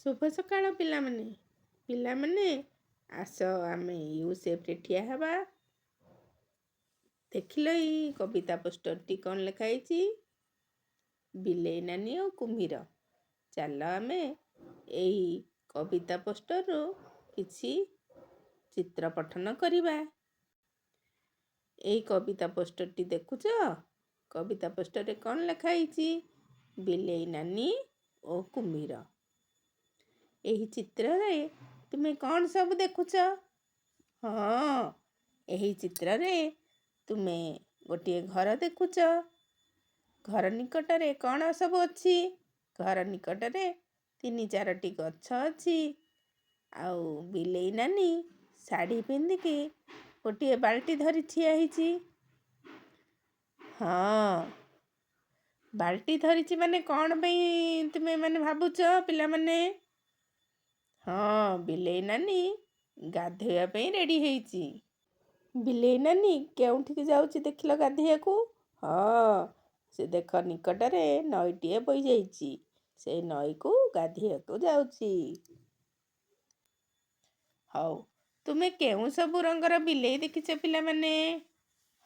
शुभ सकाळ पिलामने पिलामने आस आमे U shape रे ठिया हवा। देखिल कविता पोस्टर टी कौन लिखाई बिलेई नानी और कुम्भीर। चल आमे यही कविता पोस्टर रो किसी चित्र पठन करिबा। यही कविता पोस्टर टी देखुच। कविता पोस्टर रे कौन लिखाई बिलेई नानी और कुम्भीर। यही चित्र रे तुम्हें कौन सब देखुच? हाँ, यही चित्र रे तुम्हें गोटे घर देखुच। घर निकट रे कौन सब अच्छी? घर निकट रे 3-4टी गछ अच्छी। आउ बिलेई नानी शाढ़ी पिंधिकी गोटे बाल्टी धरी ठिया होईची। हाँ, बाल्टी धरिची माने कौन भाई तुम्हें माने भावुच पिला माने? हाँ, बिलेई नानी गाधोया पे रेडी होईची। बिलेई नानी केउठिक जाउची देखिल गाधोया को? हाँ, से देख निकट रे नईटीए बई जाइची। से नई को गाधोया को जाउची। हाउ तुम्हें केउ सब रंगर बिलेई देखिछ पिला माने?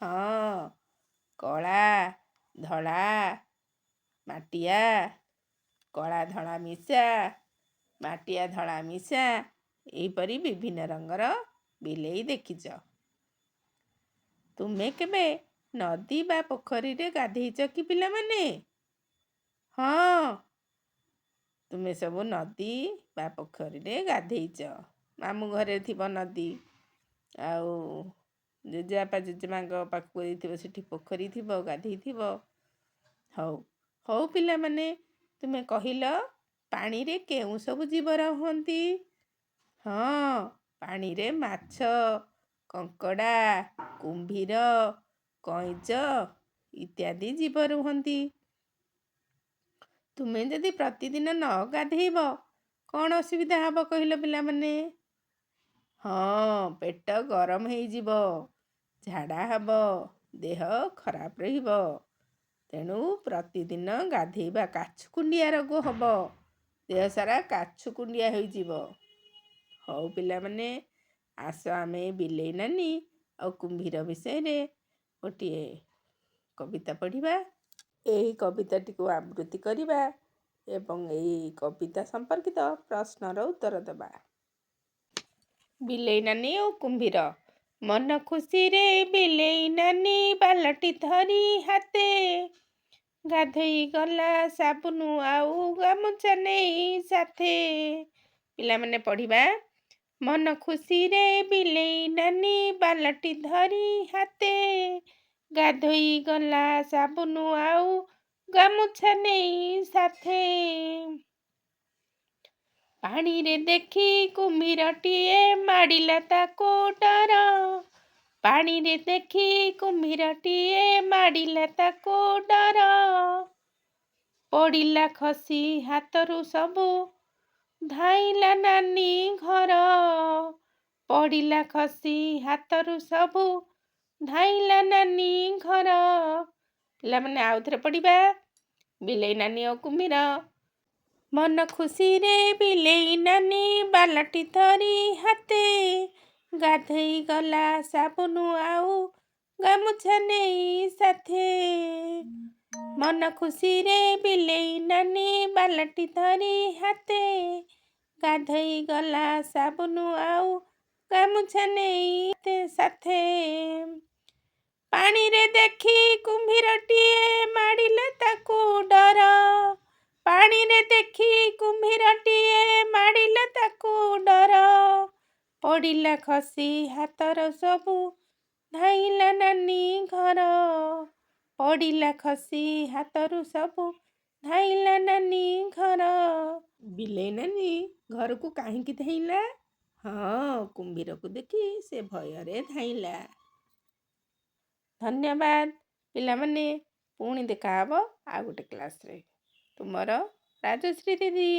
हाँ, कला धड़ा माटिया कला धड़ा मिशा माटिया धड़ा मिशा एपरी विभिन्न रंगर बिलेई देखिछ। तुम्हें केबे नदी बा पोखरी रे गाधेइछ कि पिला माने? हाँ, तुम्हें सब नदी बा पोखरी रे गाधेइछ। मामू घरे थिबो नदी आउ जेजेबापा जेजेमांग पाखକୁ ଯାଇଥିବ ସେଠି पोखरी थिबो गाधेइ थिबो। हौ हौ पिला माने तुम्हें कहिल पानी रे केउ सब जीव रहंती? हाँ, पानी रे माछ कंकड़ा कुम्भीर कईंच इत्यादि जीव रुहंती। तुम्हें यदि प्रतिदिन न गाधेइब कौन असुविधा हब कहिल पिला माने? हाँ, पेट गरम हो जीवो झाड़ा हब देह खराब रहिबो। तेणु प्रतिदिन गाधेइबा काछुकुंडिया रोग हब देह सारा काछुकुंडिया हो जीवो। हौ पिला माने आस आमे बिलेई नानी और कुम्भीर विषय रे गोटे कविता पढ़िबा। यही कविताटी को आवृत्ति करिबा एवं यही कविता संपर्कित प्रश्नर उत्तर देबा। बिलेई नानी और कुम्भीर। मन खुशी रे बिलेई नानी बालटी धरी हाते गाधोई गला साबुन आउ गामुछा नहीं साथे। पिला माने पढ़िबा। मन खुशी रे बिलेई नानी बालटी धरी हाते गाधोई गला साबुन आउ गामुछा नहीं साथे। पानी रे देखी कुम्भीरटीए माडिला ताको डर। पानी रे देखी कुम्भीरटीए माडिला ताको डर। पड़िला खसी हाथरू सबु धाइला नानी घर। पड़िला खसी हाथरू सबु धाइला नानी घर। पिला माने आउ थरे पढ़िबा। बिलेई नानी और कुम्भीर। मन खुशी रे बिलेई नानी बालटी धरी हाते गाधोई गला साबुन आउ गामुछा नहीं साथे। मन खुशी रे बिलेई नानी बालटी धरी हाते गाधोई गला साबुन आउ गामुछा नहीं साथे। पानी रे देखी कुम्भीरटीए माडिला ताको डर। पानी रे देखी कुम्भीरटीए माडिला ताको डर। पड़िला खसी हाथर सबु धाइला नानी घर। पड़िला खसी हाथरू सबु धाइला नानी घर। बिलेई नानी घर को काहींकी धाइला? हाँ, कुम्भीर को देखी से भୟରେ धाइला। धन्यवाद पिला माने पुणी देखा हबो आ गोटे क्लास रे। तुमरो राजश्री दीदी।